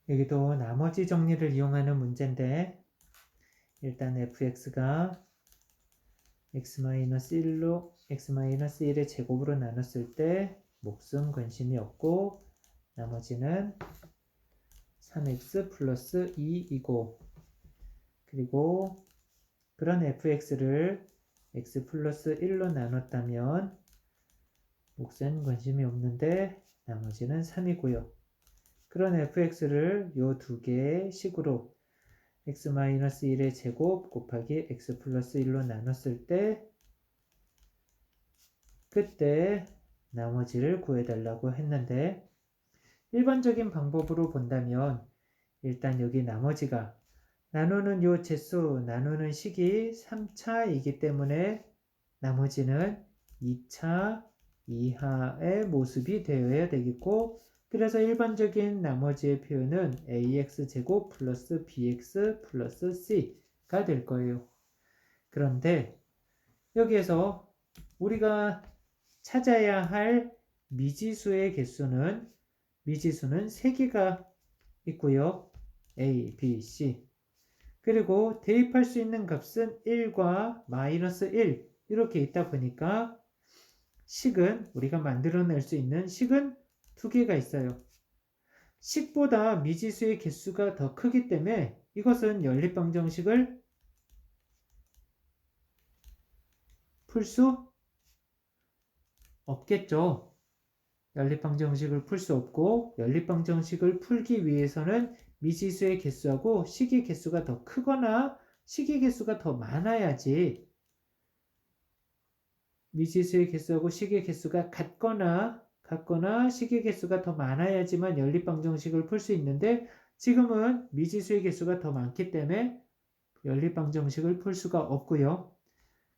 여기도 나머지 정리를 이용하는 문제인데 일단 fx가 x-1로 x-1의 제곱으로 나눴을 때 몫은 관심이 없고 나머지는 3x 플러스 2이고 그리고 그런 fx를 x 플러스 1로 나눴다면 몫은 관심이 없는데 나머지는 3이고요. 그런 fx를 요 두 개의 식으로 x-1의 제곱 곱하기 x 플러스 1로 나눴을 때 그때 나머지를 구해달라고 했는데 일반적인 방법으로 본다면 일단 여기 나머지가 나누는 요 제수, 나누는 식이 3차이기 때문에 나머지는 2차 이하의 모습이 되어야 되겠고 그래서 일반적인 나머지의 표현은 ax제곱 플러스 bx 플러스 c가 될 거예요. 그런데 여기에서 우리가 찾아야 할 미지수의 개수는 미지수는 3개가 있고요. a, b, c 그리고 대입할 수 있는 값은 1과 마이너스 1 이렇게 있다 보니까 식은 우리가 만들어낼 수 있는 식은 2개가 있어요. 식보다 미지수의 개수가 더 크기 때문에 이것은 연립방정식을 풀 수 없겠죠. 연립방정식을 풀 수 없고 연립방정식을 풀기 위해서는 미지수의 개수하고 식의 개수가 더 크거나 식의 개수가 더 많아야지 미지수의 개수하고 식의 개수가 같거나 식의 개수가 더 많아야지만 연립방정식을 풀 수 있는데 지금은 미지수의 개수가 더 많기 때문에 연립방정식을 풀 수가 없고요.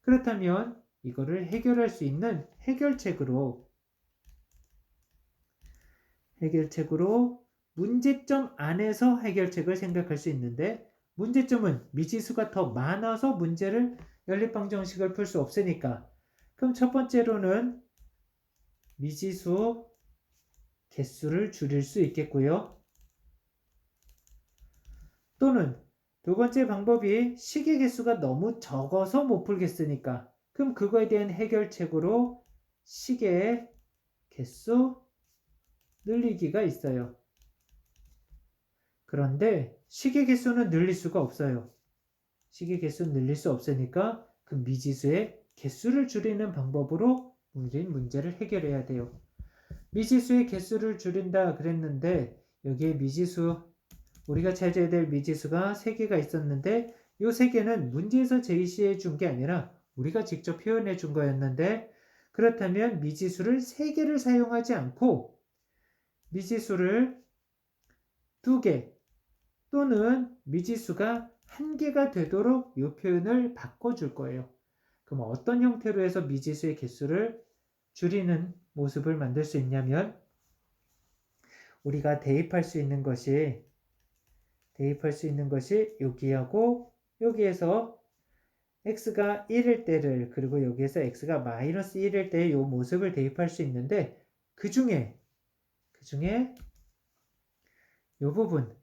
그렇다면 이거를 해결할 수 있는 해결책으로 문제점 안에서 해결책을 생각할 수 있는데 문제점은 미지수가 더 많아서 문제를 연립방정식을 풀 수 없으니까 그럼 첫 번째로는 미지수 개수를 줄일 수 있겠고요. 또는 두 번째 방법이 식의 개수가 너무 적어서 못 풀겠으니까 그럼 그거에 대한 해결책으로 식의 개수 늘리기가 있어요. 그런데 식의 개수는 늘릴 수가 없어요. 식의 개수는 늘릴 수 없으니까 그 미지수의 개수를 줄이는 방법으로 우린 문제를 해결해야 돼요. 미지수의 개수를 줄인다 그랬는데 여기에 미지수 우리가 찾아야 될 미지수가 3개가 있었는데 이 3개는 문제에서 제시해 준 게 아니라 우리가 직접 표현해 준 거였는데 그렇다면 미지수를 3개를 사용하지 않고 미지수를 2개 또는 미지수가 1개가 되도록 이 표현을 바꿔줄 거예요. 그럼 어떤 형태로 해서 미지수의 개수를 줄이는 모습을 만들 수 있냐면 우리가 대입할 수 있는 것이 여기하고 여기에서 x가 1일 때를 그리고 여기에서 x가 마이너스 1일 때의 이 모습을 대입할 수 있는데 그 중에 이 부분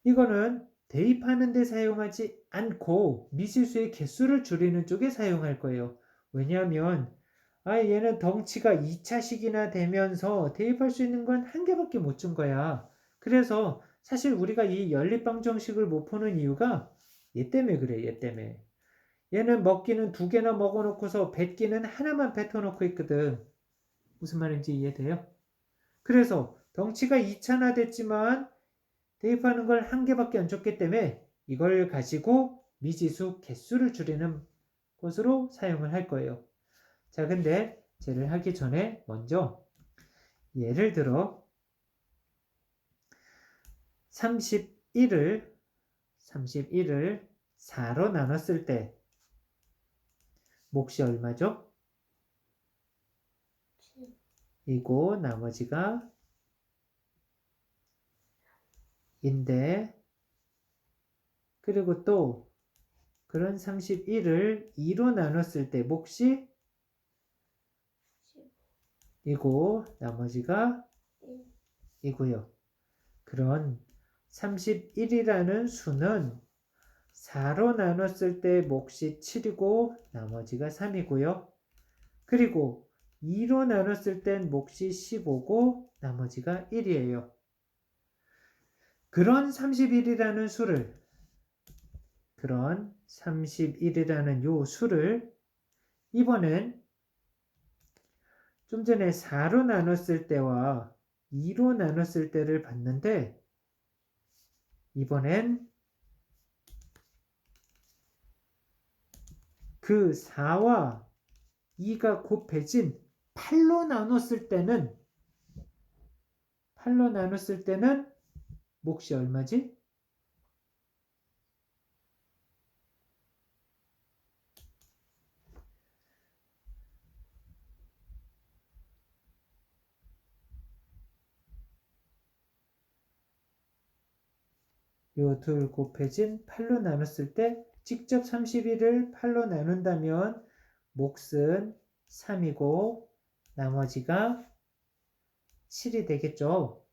이거는 대입하는 데 사용하지 않고 미지수의 개수를 줄이는 쪽에 사용할 거예요. 왜냐하면 얘는 덩치가 2차식이나 되면서 대입할 수 있는 건 1개밖에 못 준 거야. 그래서 사실 우리가 이 연립방정식을 못 푸는 이유가 얘 때문에 그래. 얘 때문에. 얘는 먹기는 2개나 먹어놓고서 뱉기는 하나만 뱉어놓고 있거든. 무슨 말인지 이해돼요? 그래서 덩치가 2차나 됐지만 대입하는 걸 1개밖에 안 줬기 때문에 이걸 가지고 미지수 개수를 줄이는 것으로 사용을 할 거예요. 자, 근데 쟤를 하기 전에 먼저 예를 들어 31을 4로 나눴을 때 몫이 얼마죠? 이고 나머지가 인데 그리고 또 그런 31을 2로 나눴을 때 몫이 이고 나머지가 이고요. 그런 31이라는 수는 4로 나눴을 때 몫이 7이고 나머지가 3이고요. 그리고 2로 나눴을 땐 몫이 15고 나머지가 1이에요. 그런 31이라는 요 수를 이번엔 좀 전에 4로 나눴을 때와 2로 나눴을 때를 봤는데 이번엔 그 4와 2가 곱해진 8로 나눴을 때는 몫이 얼마지? 요 둘 곱해진 8로 나눴을 때 직접 31을 8로 나눈다면 몫은 3이고 나머지가 7이 되겠죠.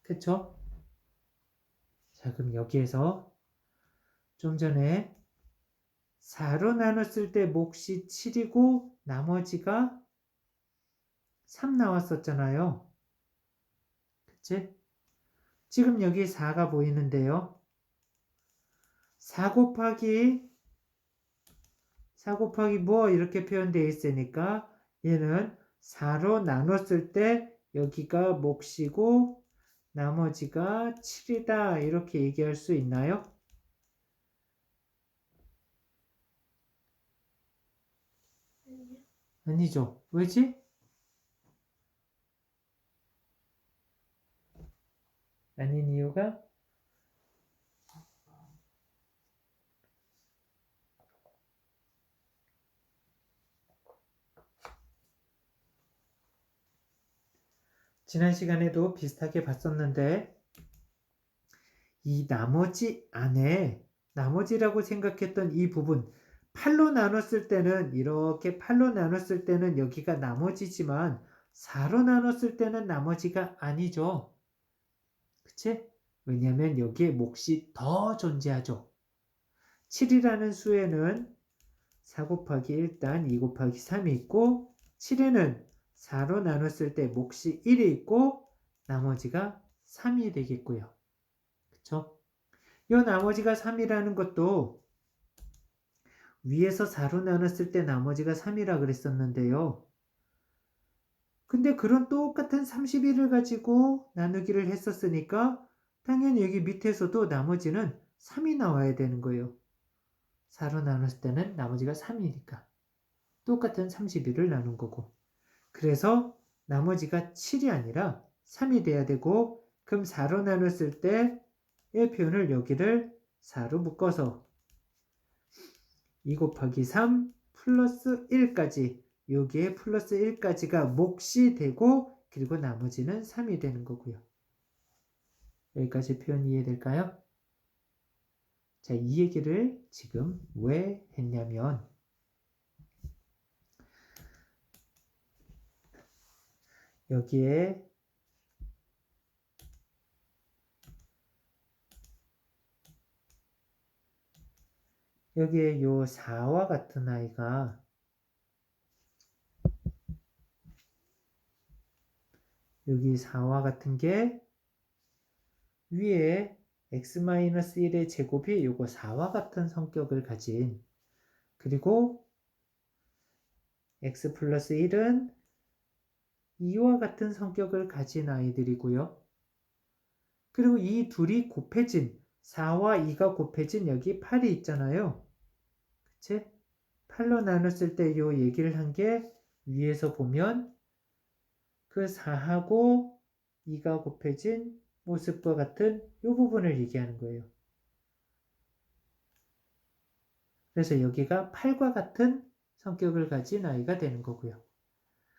그쵸? 자, 그럼 여기에서 좀 전에 4로 나눴을 때 몫이 7이고 나머지가 3 나왔었잖아요. 그치? 지금 여기 4가 보이는데요. 4 곱하기 뭐 이렇게 표현되어 있으니까 얘는 4로 나눴을 때 여기가 몫이고 나머지가 7이다 이렇게 얘기할 수 있나요? 아니죠. 왜지? 아닌 이유가 지난 시간에도 비슷하게 봤었는데 이 나머지 안에 나머지라고 생각했던 이 부분 8로 나눴을 때는 이렇게 8로 나눴을 때는 여기가 나머지지만 4로 나눴을 때는 나머지가 아니죠. 그치? 왜냐하면 여기에 몫이 더 존재하죠. 7이라는 수에는 4 곱하기 일단 2 곱하기 3이 있고 7에는 4로 나눴을 때 몫이 1이 있고 나머지가 3이 되겠고요. 그쵸? 이 나머지가 3이라는 것도 위에서 4로 나눴을 때 나머지가 3이라 그랬었는데요. 근데 그런 똑같은 31을 가지고 나누기를 했었으니까 당연히 여기 밑에서도 나머지는 3이 나와야 되는 거예요. 4로 나눴을 때는 나머지가 3이니까 똑같은 31을 나눈 거고 그래서 나머지가 7이 아니라 3이 돼야 되고 그럼 4로 나눴을 때의 표현을 여기를 4로 묶어서 2 곱하기 3 플러스 1까지 여기에 플러스 1까지가 몫이 되고 그리고 나머지는 3이 되는 거고요. 여기까지 표현 이해될까요? 자, 이 얘기를 지금 왜 했냐면 여기에 요 4와 같은 아이가 여기 4와 같은 게 위에 x-1의 제곱이 요거 4와 같은 성격을 가진 그리고 x 플러스 1은 2와 같은 성격을 가진 아이들이고요. 그리고 이 둘이 곱해진 4와 2가 곱해진 여기 8이 있잖아요. 그치? 8로 나눴을 때 요 얘기를 한 게 위에서 보면 그 4하고 2가 곱해진 모습과 같은 요 부분을 얘기하는 거예요. 그래서 여기가 8과 같은 성격을 가진 아이가 되는 거고요.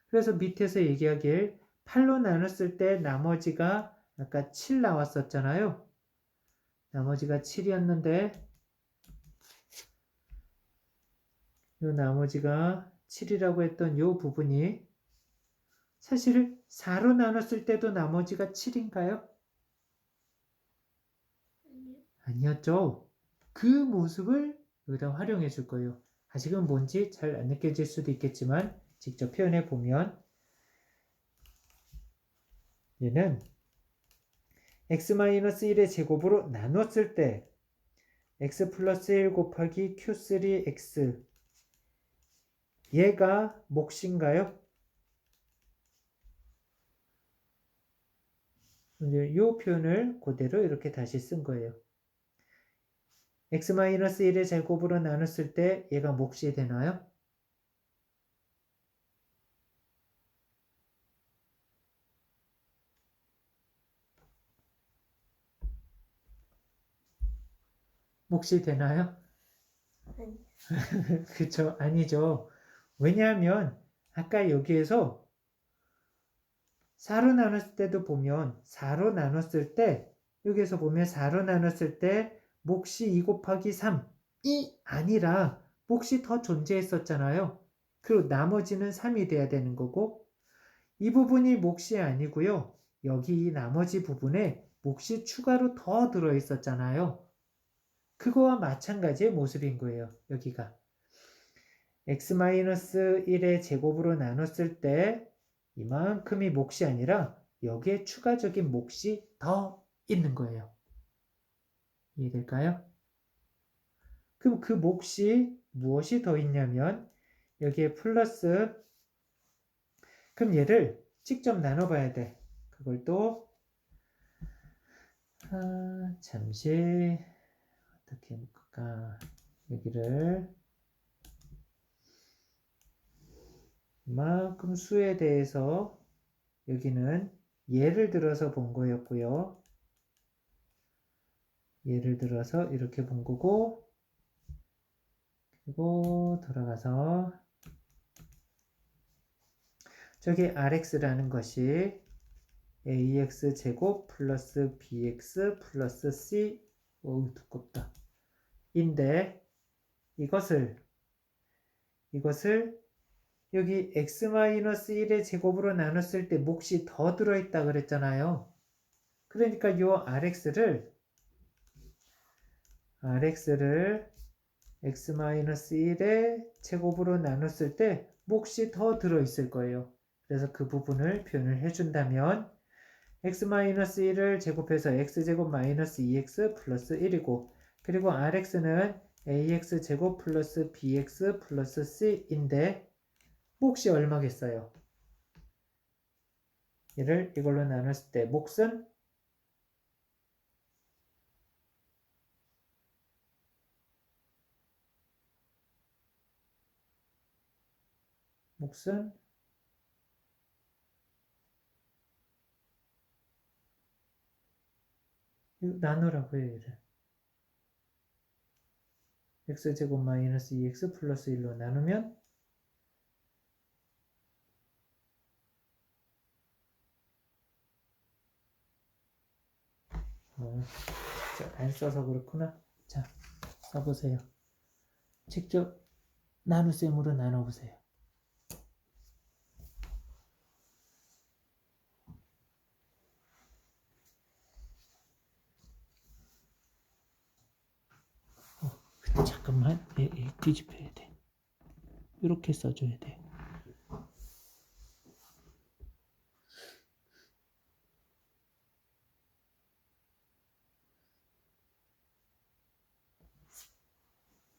그래서 밑에서 얘기하길 8로 나눴을 때 나머지가 아까 7 나왔었잖아요. 나머지가 7이었는데 요 나머지가 7이라고 했던 요 부분이 사실 4로 나눴을 때도 나머지가 7인가요? 아니었죠. 그 모습을 여기다 활용해 줄 거예요. 아직은 뭔지 잘 안 느껴질 수도 있겠지만 직접 표현해 보면 얘는 x-1의 제곱으로 나눴을 때 x 플러스 1 곱하기 q3x 얘가 몫인가요? 이 표현을 그대로 이렇게 다시 쓴 거예요. x-1의 제곱으로 나눴을 때 얘가 몫이 되나요? 몫이 되나요? 그쵸? 아니죠. 왜냐하면 아까 여기에서 4로 나눴을 때도 보면 4로 나눴을 때 여기에서 보면 4로 나눴을 때 몫이 2 곱하기 3이 아니라 몫이 더 존재했었잖아요. 그리고 나머지는 3이 돼야 되는 거고 이 부분이 몫이 아니고요. 여기 이 나머지 부분에 몫이 추가로 더 들어있었잖아요. 그거와 마찬가지의 모습인 거예요. 여기가 x-1의 제곱으로 나눴을 때 이만큼이 몫이 아니라 여기에 추가적인 몫이 더 있는 거예요. 이해될까요? 그럼 그 몫이 무엇이 더 있냐면 여기에 플러스 그럼 얘를 직접 나눠봐야 돼. 그걸 또 잠시 어떻게 해볼까 여기를 이만큼 수에 대해서 여기는 예를 들어서 본 거였고요. 예를 들어서 이렇게 본 거고 그리고 돌아가서 저기 rx라는 것이 ax 제곱 플러스 bx 플러스 c 어우 두껍다 인데 이것을 여기 x-1의 제곱으로 나눴을 때 몫이 더 들어있다 그랬잖아요. 그러니까 이 rx를 x-1의 제곱으로 나눴을 때 몫이 더 들어있을 거예요. 그래서 그 부분을 표현을 해준다면 x-1을 제곱해서 x제곱 마이너스 2x 플러스 1이고 그리고 rx는 ax 제곱 플러스 bx 플러스 c인데 몫이 얼마겠어요? 얘를 이걸로 나눴을 때 몫은 이거 나누라고요 얘를 x제곱 마이너스 2x 플러스 1로 나누면 안 써서 그렇구나. 자, 써보세요. 직접 나눗셈으로 나눠보세요. 잠깐만, 뒤집혀야 돼. 이렇게 써줘야 돼.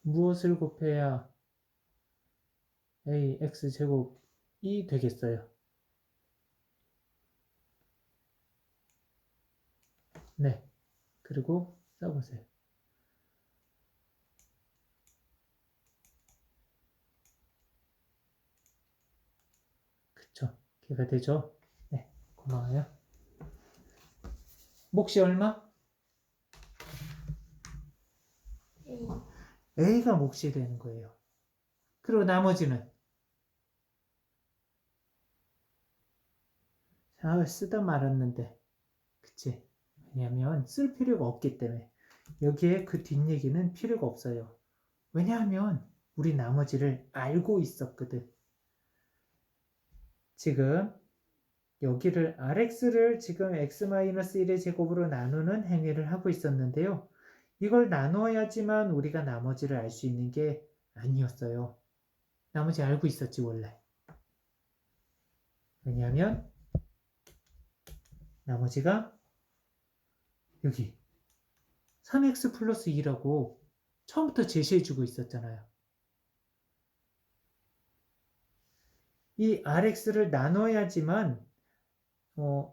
무엇을 곱해야 ax제곱이 되겠어요? 네. 그리고 써보세요. 그쵸. 걔가 되죠? 네. 고마워요. 몫이 얼마? A가 몫이 되는 거예요. 그리고 나머지는 쓰다 말았는데 그치? 왜냐하면 쓸 필요가 없기 때문에 여기에 그 뒷얘기는 필요가 없어요. 왜냐하면 우리 나머지를 알고 있었거든. 지금 여기를 rx를 지금 x-1의 제곱으로 나누는 행위를 하고 있었는데요. 이걸 나눠야지만 우리가 나머지를 알 수 있는 게 아니었어요. 나머지 알고 있었지 원래. 왜냐하면 나머지가 여기 3x 플러스 2라고 처음부터 제시해주고 있었잖아요. 이 rx를 나눠야지만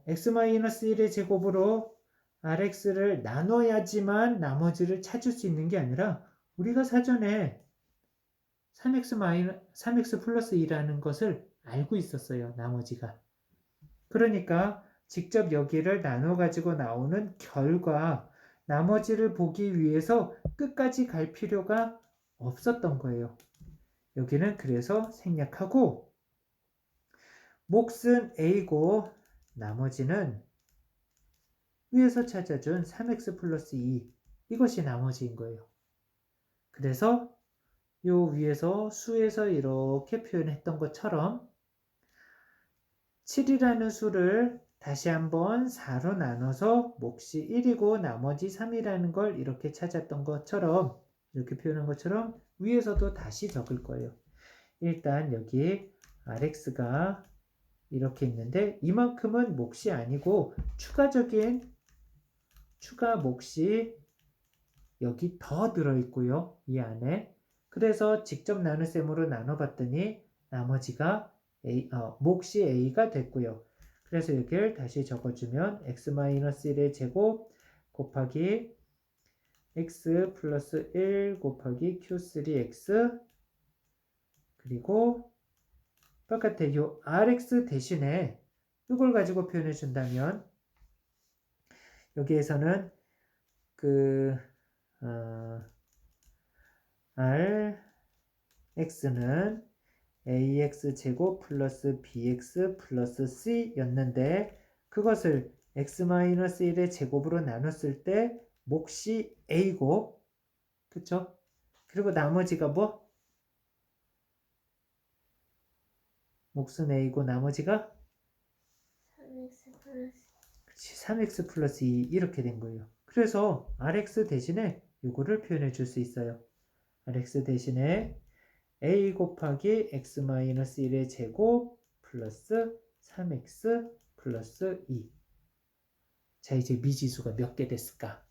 x-1의 제곱으로 rx를 나눠야지만 나머지를 찾을 수 있는 게 아니라 우리가 사전에 3x 플러스 2라는 것을 알고 있었어요. 나머지가. 그러니까 직접 여기를 나눠가지고 나오는 결과 나머지를 보기 위해서 끝까지 갈 필요가 없었던 거예요. 여기는 그래서 생략하고 몫은 a고 나머지는 위에서 찾아준 3x 플러스 2 이것이 나머지인 거예요. 그래서 요 위에서 수에서 이렇게 표현했던 것처럼 7이라는 수를 다시 한번 4로 나눠서 몫이 1이고 나머지 3이라는 걸 이렇게 찾았던 것처럼 이렇게 표현한 것처럼 위에서도 다시 적을 거예요. 일단 여기 rx가 이렇게 있는데 이만큼은 몫이 아니고 추가적인 추가 몫이 여기 더 들어있고요. 이 안에. 그래서 직접 나눗셈으로 나눠봤더니 나머지가 몫이 a가 됐고요. 그래서 여기를 다시 적어주면 x-1의 제곱 곱하기 x 플러스 1 곱하기 q3x 그리고 바깥에 이 rx 대신에 이걸 가지고 표현해 준다면 여기에서는 rx는 ax 제곱 플러스 bx 플러스 c 였는데 그것을 x-1의 제곱으로 나눴을 때 몫이 a고 그쵸? 그리고 나머지가 뭐? 몫은 a고 나머지가 3x 플러스 2 이렇게 된 거예요. 그래서 rx 대신에 이거를 표현해 줄 수 있어요. rx 대신에 a 곱하기 x-1의 제곱 플러스 3x 플러스 2. 자, 이제 미지수가 몇 개 됐을까?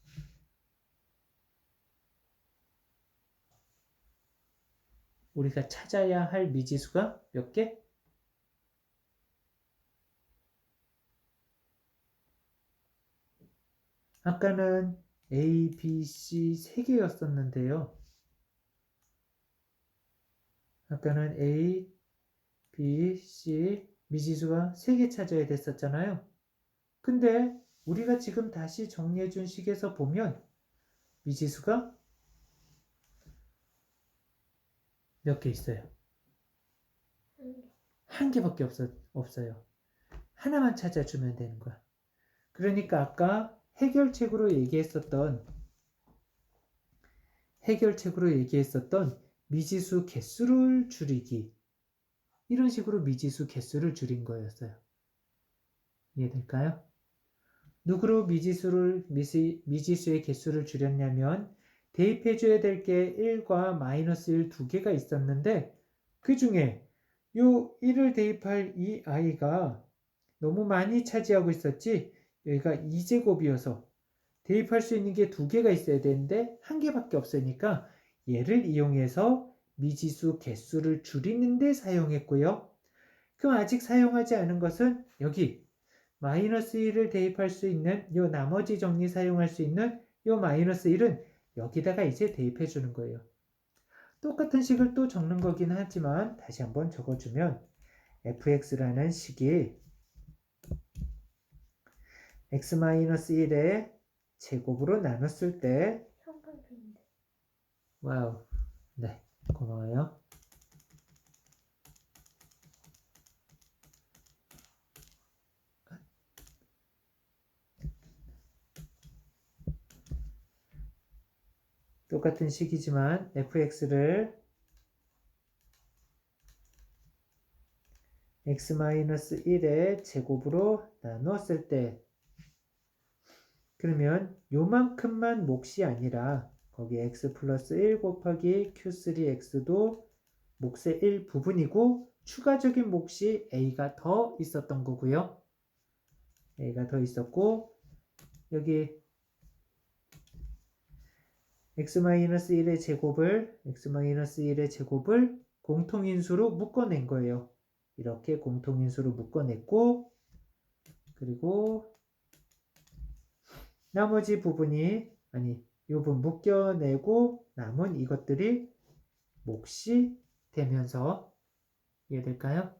우리가 찾아야 할 미지수가 몇 개? 아까는 A, B, C 3개였었는데요. 아까는 A, B, C 미지수가 3개 찾아야 됐었잖아요. 근데 우리가 지금 다시 정리해준 식에서 보면 미지수가 몇 개 있어요? 한 개밖에 없어요. 하나만 찾아주면 되는 거야. 그러니까 아까 해결책으로 얘기했었던 미지수 개수를 줄이기 이런 식으로 미지수 개수를 줄인 거였어요. 이해될까요? 누구로 미지수의 개수를 줄였냐면 대입해줘야 될 게 1과 마이너스 1 두 개가 있었는데 그 중에 요 1을 대입할 이 아이가 너무 많이 차지하고 있었지 여기가 2제곱이어서 대입할 수 있는 게 두 개가 있어야 되는데 한 개밖에 없으니까 얘를 이용해서 미지수 개수를 줄이는 데 사용했고요. 그럼 아직 사용하지 않은 것은 여기 마이너스 1을 대입할 수 있는 요 나머지 정리 사용할 수 있는 요 마이너스 1은 여기다가 이제 대입해 주는 거예요. 똑같은 식을 또 적는 거긴 하지만 다시 한번 적어주면 fx라는 식이 x-1의 제곱으로 나눴을 때 와우 네 고마워요. 똑같은 식이지만 fx를 x-1의 제곱으로 나누었을 때 그러면 요만큼만 몫이 아니라 거기 x 플러스 1 곱하기 q3x도 몫의 1 부분이고 추가적인 몫이 a가 더 있었던 거고요. a가 더 있었고 여기 x-1의 제곱을 공통인수로 묶어낸 거예요. 이렇게 공통인수로 묶어냈고 그리고 나머지 부분이 이 부분 묶여내고 남은 이것들이 몫이 되면서 이해될까요?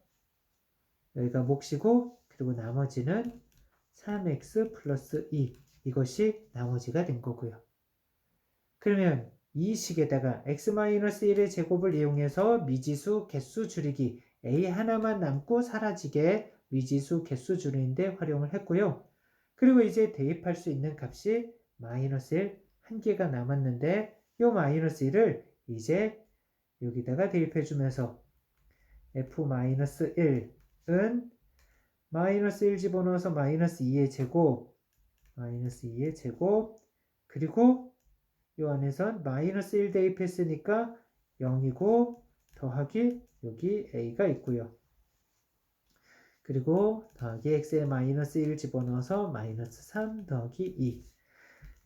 여기가 몫이고 그리고 나머지는 3x 플러스 2 이것이 나머지가 된 거고요. 그러면 이 식에다가 x-1의 제곱을 이용해서 미지수 개수 줄이기 a 하나만 남고 사라지게 미지수 개수 줄이는데 활용을 했고요. 그리고 이제 대입할 수 있는 값이 마이너스 1 한 개가 남았는데 이 마이너스 1을 이제 여기다가 대입해 주면서 f-1은 마이너스 1 집어넣어서 마이너스 2의 제곱 그리고 이 안에선 마이너스 1 대입했으니까 0이고 더하기 여기 a가 있고요. 그리고 더하기 x에 마이너스 1 집어넣어서 마이너스 3 더하기 2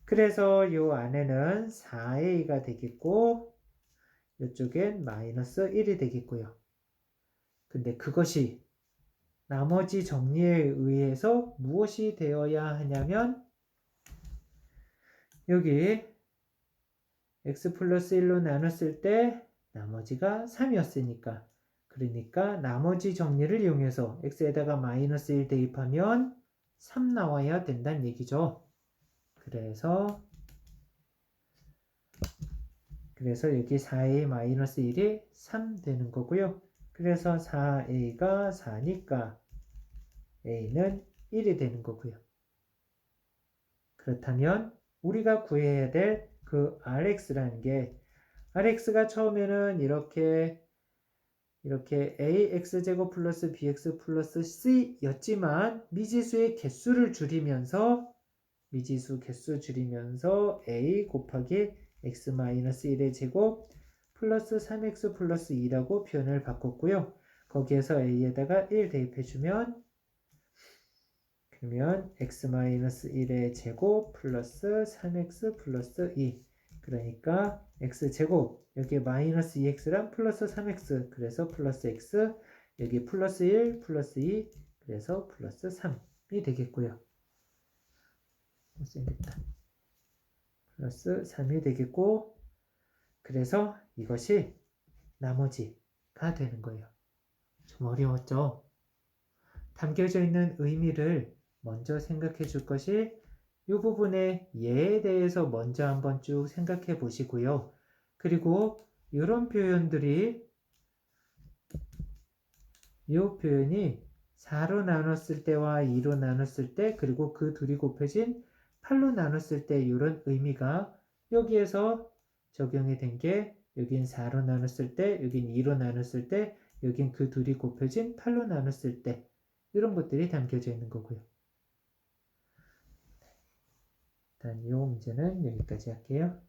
그래서 이 안에는 4a가 되겠고 이쪽엔 마이너스 1이 되겠고요. 근데 그것이 나머지 정리에 의해서 무엇이 되어야 하냐면 여기 x 플러스 1로 나눴을 때 나머지가 3이었으니까 그러니까 나머지 정리를 이용해서 x에다가 마이너스 1 대입하면 3 나와야 된다는 얘기죠. 그래서 여기 4a 마이너스 1이 3 되는 거고요. 그래서 4a가 4니까 a는 1이 되는 거고요. 그렇다면 우리가 구해야 될 그 rx라는 게 rx가 처음에는 이렇게 ax제곱 플러스 bx 플러스 c였지만 미지수의 개수를 줄이면서 a 곱하기 x-1의 제곱 플러스 3x 플러스 2라고 표현을 바꿨고요. 거기에서 a에다가 1 대입해주면 그러면 x-1의 제곱 플러스 3x 플러스 2 그러니까 x제곱 여기 마이너스 2x랑 플러스 3x 그래서 플러스 x 여기 플러스 1 플러스 2 그래서 플러스 3이 되겠고요. 플러스 3이 되겠고 그래서 이것이 나머지가 되는 거예요. 좀 어려웠죠? 담겨져 있는 의미를 먼저 생각해 줄 것이 이 부분의 예에 대해서 먼저 한번 쭉 생각해 보시고요. 그리고 이런 표현들이 이 표현이 4로 나눴을 때와 2로 나눴을 때 그리고 그 둘이 곱해진 8로 나눴을 때 이런 의미가 여기에서 적용이 된 게 여긴 4로 나눴을 때 여긴 2로 나눴을 때 여긴 그 둘이 곱해진 8로 나눴을 때 이런 것들이 담겨져 있는 거고요. 일단 이 문제는 여기까지 할게요.